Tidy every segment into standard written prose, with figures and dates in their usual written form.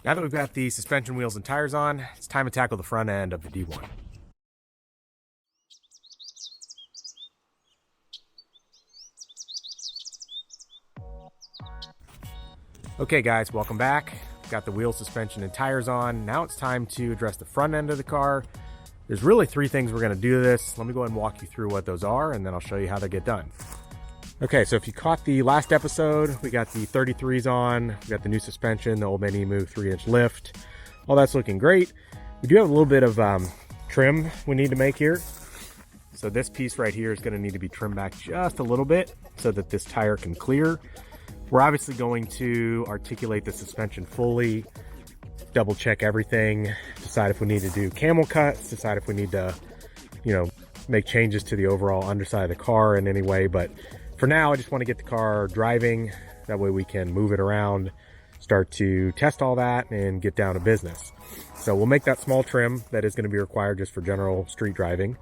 Now that we've got the suspension wheels and tires on, it's time to tackle the front end of the D1. Okay guys, welcome back. Got the wheel, suspension, and tires on. Now it's time to address the front end of the car. There's really three things we're going to do this. Let me go ahead and walk you through what those are, and then I'll show you how they get done. Okay, so if you caught the last episode, we got the 33s on, we got the new suspension, the Old Man Emu 3-inch lift. All that's looking great. We do have a little bit of trim we need to make here. So this piece right here is going to need to be trimmed back just a little bit so that this tire can clear. We're obviously going to articulate the suspension fully, double check everything, decide if we need to do camel cuts, decide if we need to, make changes to the overall underside of the car in any way. But for now, I just want to get the car driving. That way we can move it around, start to test all that, and get down to business. So we'll make that small trim that is going to be required just for general street driving.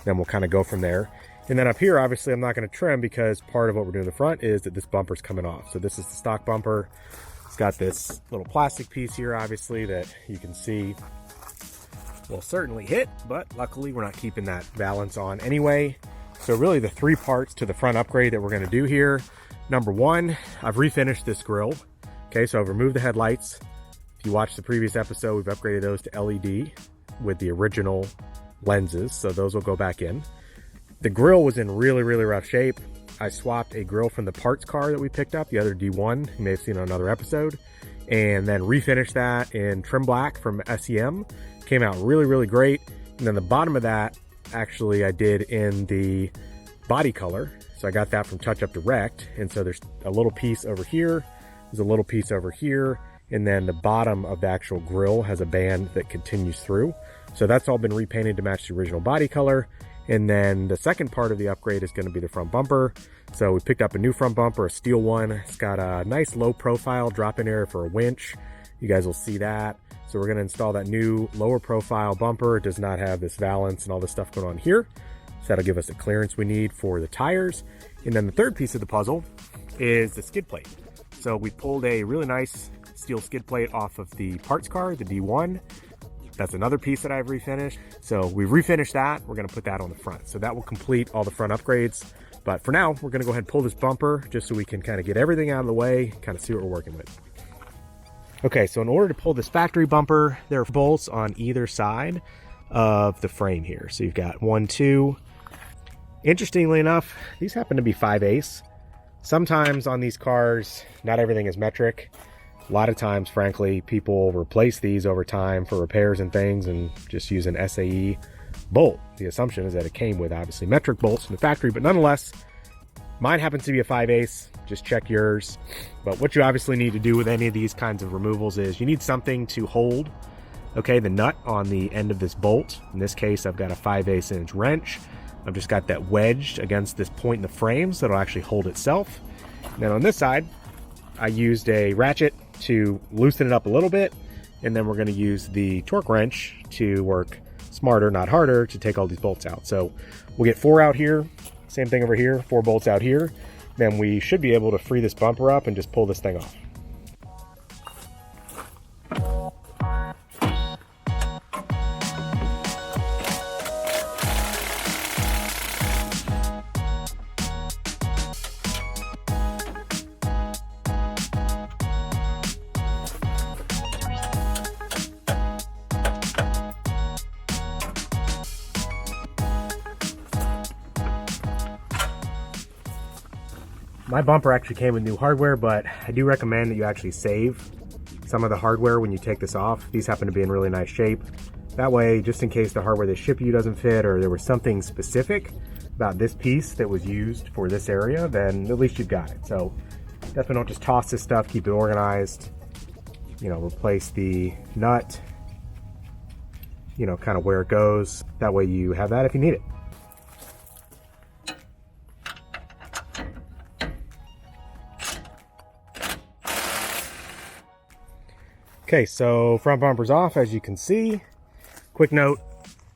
Then we'll kind of go from there. And then up here, obviously, I'm not going to trim because part of what we're doing in the front is that this bumper's coming off. So this is the stock bumper. It's got this little plastic piece here, obviously, that you can see will certainly hit, but luckily we're not keeping that valance on anyway. So really the three parts to the front upgrade that we're going to do here. Number one, I've refinished this grille. Okay, so I've removed the headlights. If you watched the previous episode, we've upgraded those to LED with the original lenses, so those will go back in. The grille was in really rough shape. I swapped a grille from the parts car that we picked up, the other D1, you may have seen on another episode, and then refinished that in trim black from SEM. Came out really great. And then the bottom of that, actually, I did in the body color. So I got that from Touch Up Direct. And so there's a little piece over here, there's a little piece over here, and then the bottom of the actual grille has a band that continues through. So that's all been repainted to match the original body color. And then the second part of the upgrade is going to be the front bumper. So we picked up a new front bumper, a steel one. It's got a nice low profile drop-in area for a winch. You guys will see that. So we're going to install that new lower profile bumper. It does not have this valance and all this stuff going on here. So that'll give us the clearance we need for the tires. And then the third piece of the puzzle is the skid plate. So we pulled a really nice steel skid plate off of the parts car, the D1. That's another piece that I've refinished. So we've refinished that. We're going to put that on the front. So that will complete all the front upgrades. But for now, we're going to go ahead and pull this bumper just so we can kind of get everything out of the way, kind of see what we're working with. Okay, so in order to pull this factory bumper, there are bolts on either side of the frame here. So you've got 1, 2. Interestingly enough, these happen to be 5/8. Sometimes on these cars, not everything is metric. A lot of times, frankly, people replace these over time for repairs and things and just use an SAE bolt. The assumption is that it came with obviously metric bolts from the factory, but nonetheless, mine happens to be a 5/8. Just check yours. But what you obviously need to do with any of these kinds of removals is you need something to hold, okay, the nut on the end of this bolt. In this case, I've got a 5/8 inch wrench. I've just got that wedged against this point in the frame so it'll actually hold itself. And then on this side, I used a ratchet to loosen it up a little bit, and then we're going to use the torque wrench to work smarter, not harder, to take all these bolts out. So we'll get 4 out here, same thing over here, 4 bolts out here. Then we should be able to free this bumper up and just pull this thing off. My bumper actually came with new hardware, but I do recommend that you actually save some of the hardware when you take this off. These happen to be in really nice shape. That way, just in case the hardware they ship you doesn't fit or there was something specific about this piece that was used for this area, then at least you've got it. So definitely don't just toss this stuff, keep it organized. Replace the nut, kind of where it goes. That way you have that if you need it. Okay, so front bumper's off, as you can see. Quick note,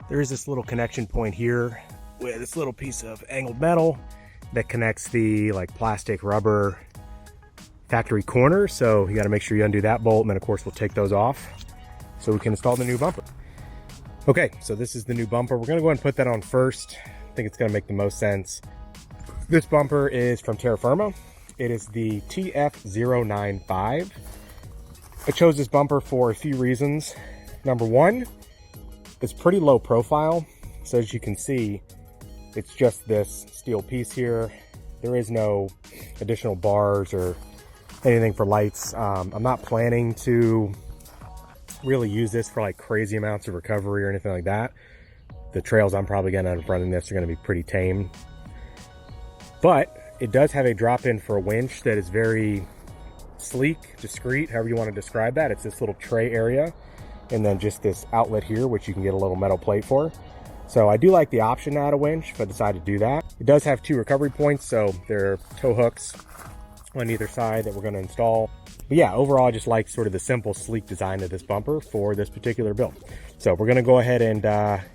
there is this little connection point here with this little piece of angled metal that connects the plastic rubber factory corner, so you got to make sure you undo that bolt, and then of course we'll take those off so we can install the new bumper. Okay, so this is the new bumper. We're gonna go ahead and put that on first. I think it's gonna make the most sense. This bumper is from Terrafirma. It is the TF095. I chose this bumper for a few reasons. Number one, it's pretty low profile. So as you can see, it's just this steel piece here. There is no additional bars or anything for lights. I'm not planning to really use this for like crazy amounts of recovery or anything like that. The trails I'm probably gonna end up running this are gonna be pretty tame. But it does have a drop-in for a winch that is very sleek, discreet, however you want to describe that. It's this little tray area, and then just this outlet here, which you can get a little metal plate for. So I do like the option to add a winch if I decide to do that. It does have 2 recovery points, so there are tow hooks on either side that we're going to install. But yeah, overall I just like sort of the simple, sleek design of this bumper for this particular build. So we're going to go ahead and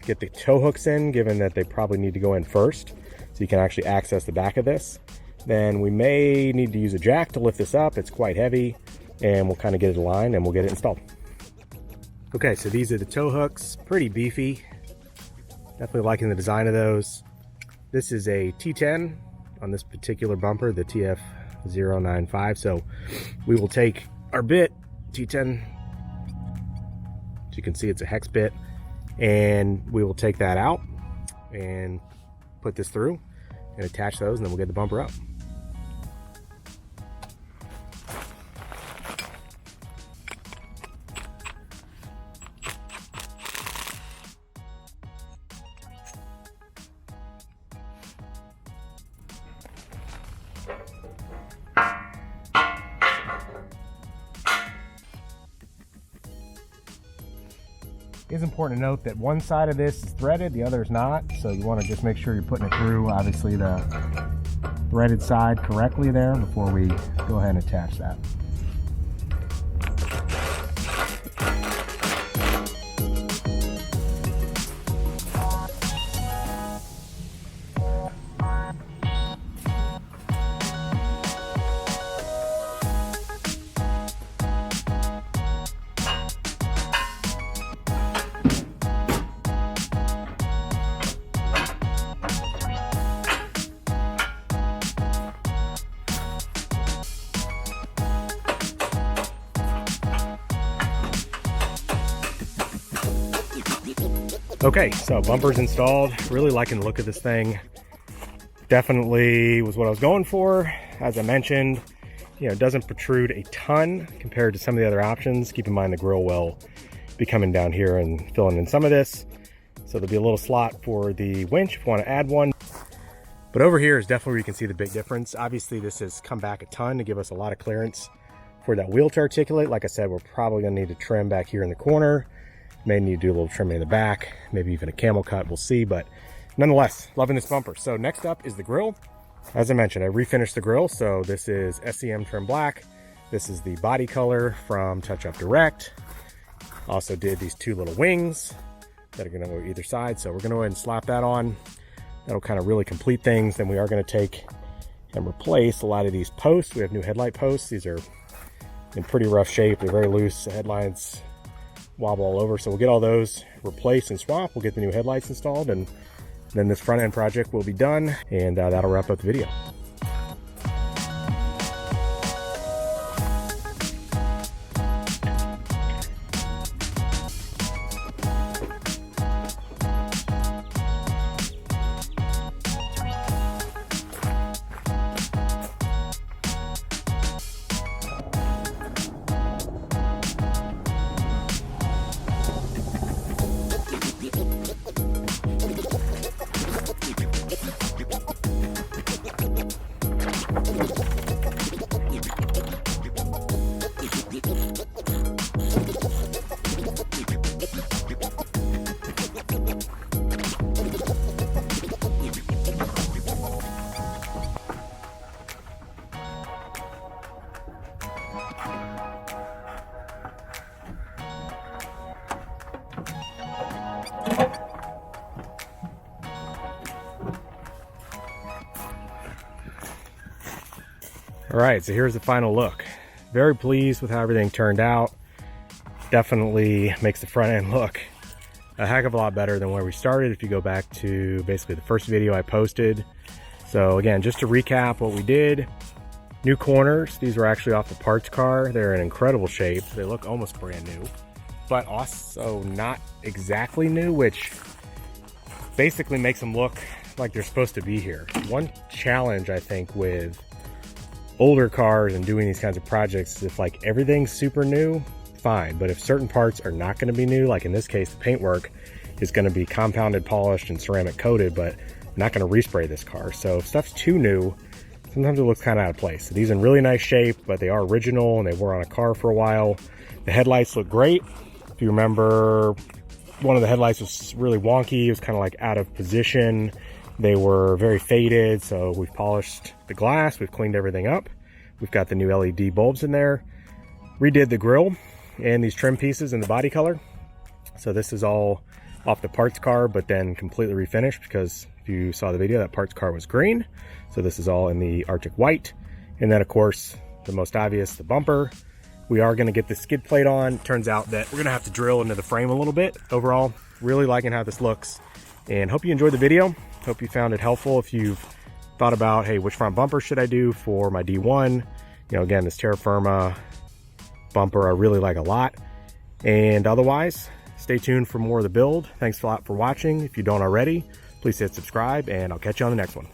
get the tow hooks in, given that they probably need to go in first, so you can actually access the back of this. Then we may need to use a jack to lift this up. It's quite heavy, and we'll kind of get it aligned and we'll get it installed. Okay, so these are the tow hooks, pretty beefy. Definitely liking the design of those. This is a T10 on this particular bumper, the TF095. So we will take our bit, T10, as you can see it's a hex bit, and we will take that out and put this through and attach those, and then we'll get the bumper up. It is important to note that one side of this is threaded, the other is not, so you want to just make sure you're putting it through, obviously, the threaded side correctly there before we go ahead and attach that. Okay, so bumper's installed. Really liking the look of this thing. Definitely was what I was going for. As I mentioned, you know, it doesn't protrude a ton compared to some of the other options. Keep in mind the grill will be coming down here and filling in some of this. So there'll be a little slot for the winch if you want to add one. But over here is definitely where you can see the big difference. Obviously this has come back a ton to give us a lot of clearance for that wheel to articulate. Like I said, we're probably gonna need to trim back here in the corner. May need to do a little trimming in the back, maybe even a camel cut, we'll see. But nonetheless, loving this bumper. So next up is the grille. As I mentioned, I refinished the grille. So this is SEM trim black. This is the body color from Touch Up Direct. Also did these 2 little wings that are gonna go either side. So we're gonna go ahead and slap that on. That'll kind of really complete things. Then we are gonna take and replace a lot of these posts. We have new headlight posts. These are in pretty rough shape. They're very loose. The headlights wobble all over. So we'll get all those replaced and swapped. We'll get the new headlights installed, and then this front end project will be done, and that'll wrap up the video. All right, so here's the final look. Very pleased with how everything turned out. Definitely makes the front end look a heck of a lot better than where we started if you go back to basically the first video I posted. So again, just to recap what we did, new corners. These were actually off the parts car. They're in incredible shape. They look almost brand new, but also not exactly new, which basically makes them look like they're supposed to be here. One challenge I think with older cars and doing these kinds of projects is if like everything's super new, fine, but if certain parts are not going to be new, like in this case the paintwork is going to be compounded, polished, and ceramic coated, but I'm not going to respray this car. So if stuff's too new, sometimes it looks kind of out of place. So these are in really nice shape, but they are original and they were on a car for a while. The headlights look great. If you remember, one of the headlights was really wonky. It was kind of like out of position. They were very faded, so we've polished the glass, we've cleaned everything up. We've got the new LED bulbs in there. Redid the grille and these trim pieces in the body color. So this is all off the parts car, but then completely refinished, because if you saw the video, that parts car was green. So this is all in the Arctic white. And then of course, the most obvious, the bumper. We are gonna get the skid plate on. Turns out that we're gonna have to drill into the frame a little bit. Overall, really liking how this looks, and hope you enjoyed the video. Hope you found it helpful if you've thought about, hey, which front bumper should I do for my D1? You know, again, this Terrafirma bumper I really like a lot. And otherwise, stay tuned for more of the build. Thanks a lot for watching. If you don't already, please hit subscribe, and I'll catch you on the next one.